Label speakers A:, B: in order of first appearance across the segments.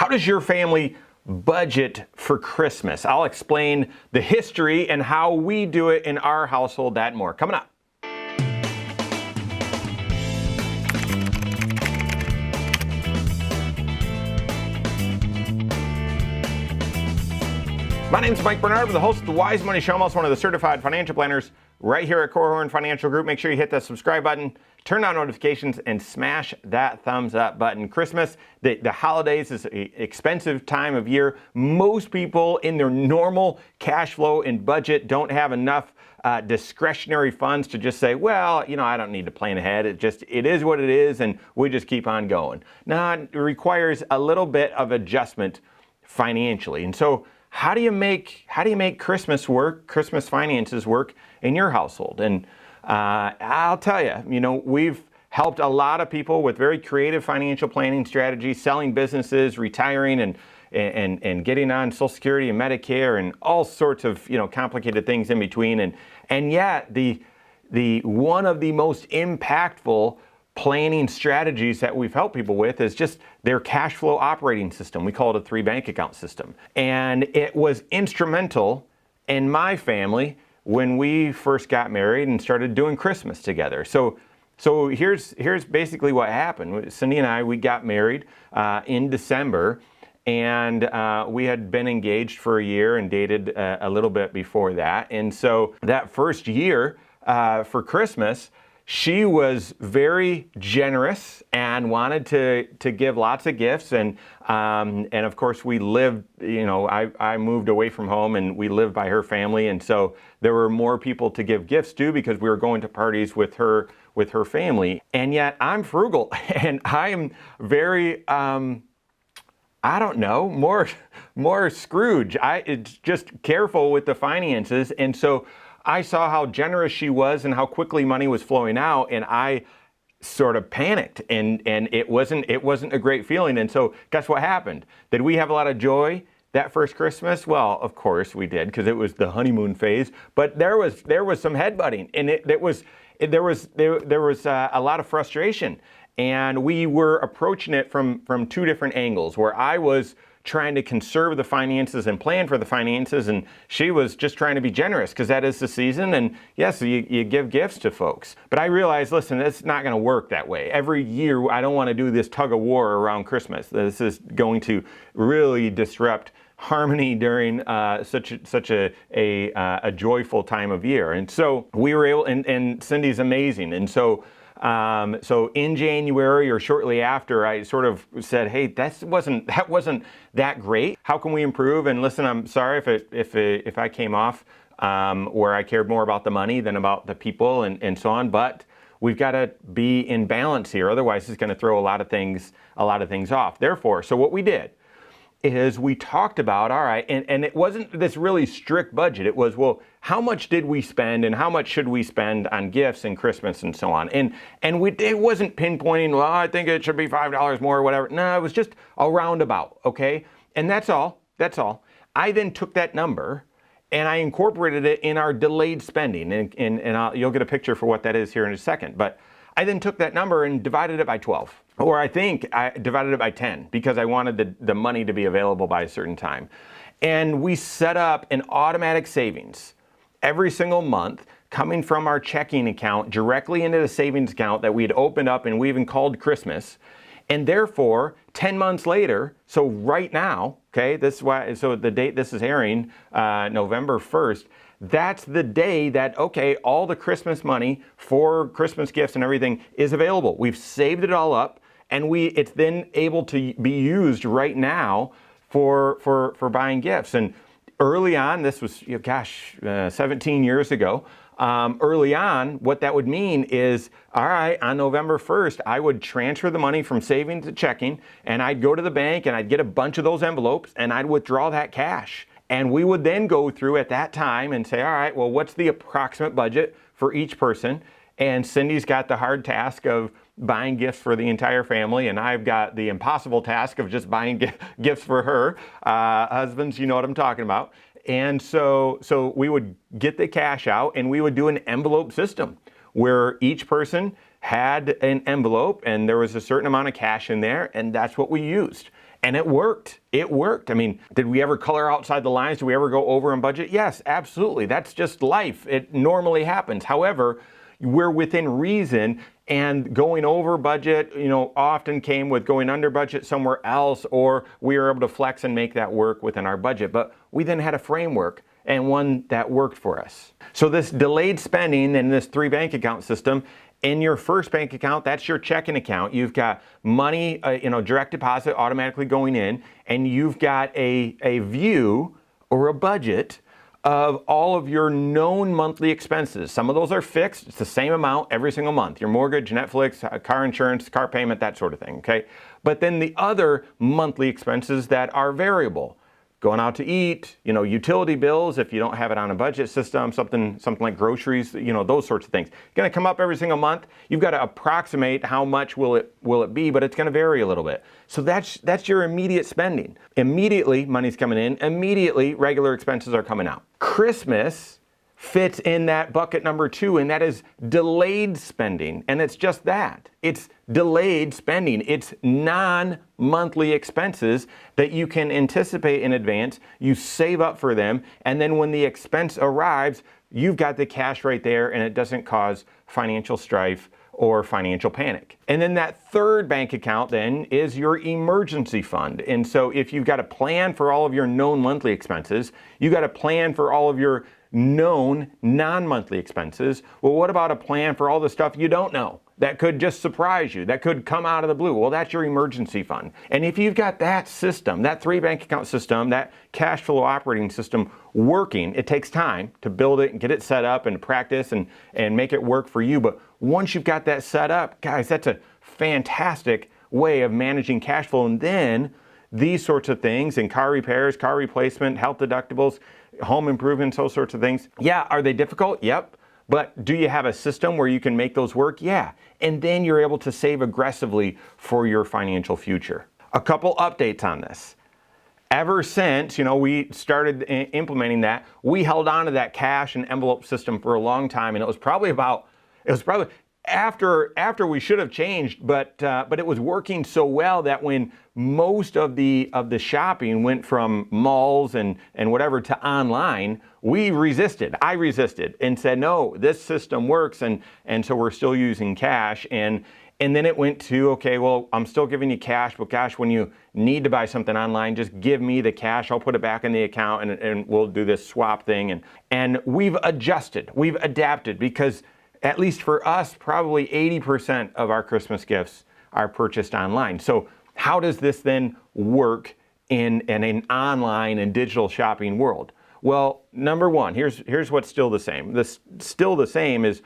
A: How does your family budget for Christmas? I'll explain the history and how we do it in our household, that and more. Coming up. My name is Mike Bernard. I'm the host of the Wise Money Show. I'm also one of the certified financial planners right here at Korhorn Financial Group. Make sure you hit that subscribe button, turn on notifications, and smash that thumbs up button. Christmas, the holidays is an expensive time of year. Most people in their normal cash flow and budget don't have enough discretionary funds to just say, well, I don't need to plan ahead. It is what it is, and we just keep on going. Now, it requires a little bit of adjustment financially. And so, how do you make Christmas work, Christmas finances work in your household? And I'll tell you, we've helped a lot of people with very creative financial planning strategies, selling businesses, retiring, and getting on Social Security and Medicare and all sorts of complicated things in between. And yet the one of the most impactful planning strategies that we've helped people with is just their cash flow operating system. We call it a 3 bank account system. And it was instrumental in my family when we first got married and started doing Christmas together. So here's basically what happened. Cindy and I, we got married in December, and we had been engaged for a year and dated a little bit before that. And so that first year for Christmas, she was very generous and wanted to give lots of gifts, and of course we lived. I moved away from home, and we lived by her family, and so there were more people to give gifts to because we were going to parties with her family. And yet I'm frugal, and I am very more Scrooge. It's just careful with the finances, and so I saw how generous she was and how quickly money was flowing out, and I sort of panicked, and it wasn't a great feeling. And so guess what happened? Did we have a lot of joy that first Christmas? Well, of course we did, because it was the honeymoon phase. But there was some headbutting, and there was a lot of frustration, and we were approaching it from 2 different angles, where I was trying to conserve the finances and plan for the finances, and she was just trying to be generous because that is the season, and yes, you give gifts to folks. But I realized, listen, it's not going to work that way. Every year, I don't want to do this tug of war around Christmas. This is going to really disrupt harmony during such a joyful time of year. And so we were able, and Cindy's amazing, and so in January or shortly after, I sort of said, hey, that wasn't that great. How can we improve? And listen, I'm sorry if I came off where I cared more about the money than about the people and so on, but we've got to be in balance here. Otherwise, it's going to throw a lot of things off. Therefore, so what we did is we talked about, all right, and it wasn't this really strict budget. It was, well, how much did we spend and how much should we spend on gifts and Christmas and so on? And it wasn't pinpointing, well, I think it should be $5 more or whatever. No, it was just a roundabout, okay? And that's all. I then took that number and I incorporated it in our delayed spending. And you'll get a picture for what that is here in a second. But I then took that number and divided it by 12. Or I think I divided it by 10 because I wanted the money to be available by a certain time. And we set up an automatic savings every single month coming from our checking account directly into the savings account that we had opened up, and we even called Christmas. And therefore, 10 months later, so right now, okay, this is why, so the date this is airing, November 1st, that's the day that, okay, all the Christmas money for Christmas gifts and everything is available. We've saved it all up, and it's then able to be used right now for buying gifts. And early on, this was, 17 years ago, early on, what that would mean is, all right, on November 1st, I would transfer the money from savings to checking, and I'd go to the bank and I'd get a bunch of those envelopes and I'd withdraw that cash. And we would then go through at that time and say, all right, well, what's the approximate budget for each person? And Cindy's got the hard task of buying gifts for the entire family, and I've got the impossible task of just buying gifts for her. Husbands, you know what I'm talking about. And so we would get the cash out, and we would do an envelope system where each person had an envelope, and there was a certain amount of cash in there, and that's what we used. And it worked. It worked. I mean, did we ever color outside the lines? Did we ever go over on budget? Yes, absolutely. That's just life. It normally happens. However, we're within reason, and going over budget, often came with going under budget somewhere else, or we were able to flex and make that work within our budget. But we then had a framework and one that worked for us. So this delayed spending in this 3 bank account system, in your first bank account, that's your checking account. You've got money, direct deposit automatically going in, and you've got a view or a budget of all of your known monthly expenses. Some of those are fixed. It's the same amount every single month. Your mortgage, Netflix, car insurance, car payment, that sort of thing, okay? But then the other monthly expenses that are variable. Going out to eat, utility bills, if you don't have it on a budget system, something like groceries, those sorts of things. It's going to come up every single month. You've got to approximate how much will it be, but it's going to vary a little bit. So that's your immediate spending. Immediately, money's coming in. Immediately, regular expenses are coming out. Christmas fits in that bucket number 2, and that is delayed spending. And it's just that. It's delayed spending. It's non-monthly expenses that you can anticipate in advance. You save up for them, and then when the expense arrives, you've got the cash right there, and it doesn't cause financial strife or financial panic. And then that third bank account then is your emergency fund. And so if you've got a plan for all of your known monthly expenses, you've got a plan for all of your known non-monthly expenses. Well, what about a plan for all the stuff you don't know that could just surprise you, that could come out of the blue? Well, that's your emergency fund. And if you've got that system, that 3 bank account system, that cash flow operating system working, it takes time to build it and get it set up and practice and make it work for you. But once you've got that set up, guys, that's a fantastic way of managing cash flow. And then these sorts of things, and car repairs, car replacement, health deductibles, home improvements, those sorts of things. Yeah, are they difficult? Yep. But do you have a system where you can make those work? Yeah. And then you're able to save aggressively for your financial future. A couple updates on this. Ever since, we started implementing that, we held on to that cash and envelope system for a long time, and it was probably after we should have changed, but it was working so well that when most of the shopping went from malls and whatever to online, I resisted and said, no, this system works, and so we're still using cash. And then it went to, okay, well, I'm still giving you cash, but gosh, when you need to buy something online, just give me the cash. I'll put it back in the account, and we'll do this swap thing. And we've adjusted, we've adapted, because at least for us, probably 80% of our Christmas gifts are purchased online. So how does this then work in an online and digital shopping world? Well, number one, here's what's still the same. Still the same is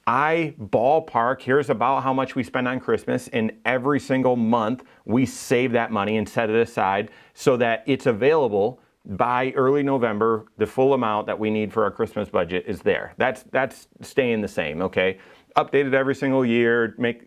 A: I ballpark, here's about how much we spend on Christmas, and every single month we save that money and set it aside so that it's available by early November. The full amount that we need for our Christmas budget is there. That's staying the same, okay? Updated every single year, make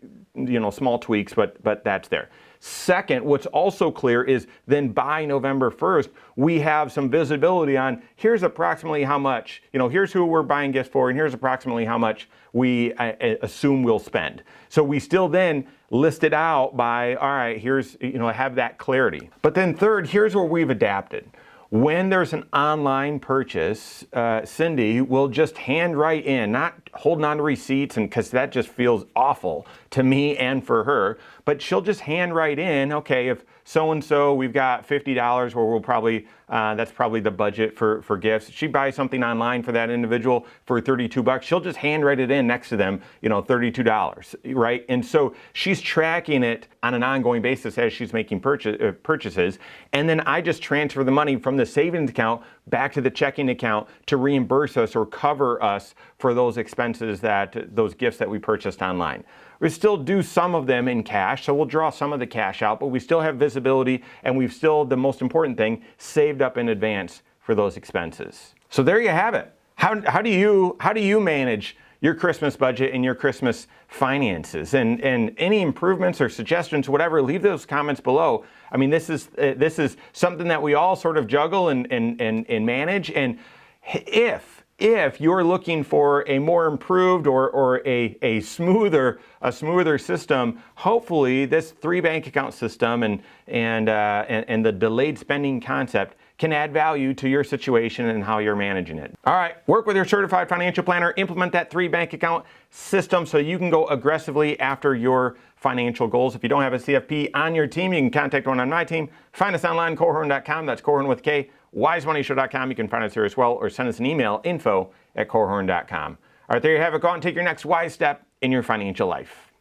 A: small tweaks, but that's there. Second, what's also clear is then by November 1st, we have some visibility on here's approximately how much, here's who we're buying gifts for, and here's approximately how much we assume we'll spend. So we still then list it out by, all right, here's, have that clarity. But then third, here's where we've adapted. When there's an online purchase, Cindy will just handwrite in, not holding on to receipts, and because that just feels awful to me and for her, but she'll just handwrite in, okay, if so-and-so, we've got $50 where we'll probably, that's probably the budget for gifts. She buys something online for that individual for $32. She'll just handwrite it in next to them, $32, right? And so she's tracking it on an ongoing basis as she's making purchases. And then I just transfer the money from the savings account back to the checking account to reimburse us or cover us for those expenses, those gifts that we purchased online. We still do some of them in cash, so we'll draw some of the cash out, but we still have visibility, and we've still, the most important thing, saved up in advance for those expenses. So there you have it. How do you manage your Christmas budget and your Christmas finances? And any improvements or suggestions, whatever, leave those comments below. I mean, this is something that we all sort of juggle and manage. And if you're looking for a more improved or a smoother system, hopefully this 3 bank account system and the delayed spending concept can add value to your situation and how you're managing it. All right, work with your certified financial planner, implement that 3 bank account system so you can go aggressively after your financial goals. If you don't have a CFP on your team, you can contact one on my team. Find us online, Korhorn.com. That's Korhorn with K. WiseMoneyShow.com. You can find us here as well, or send us an email, info@Korhorn.com. All right, there you have it. Go out and take your next wise step in your financial life.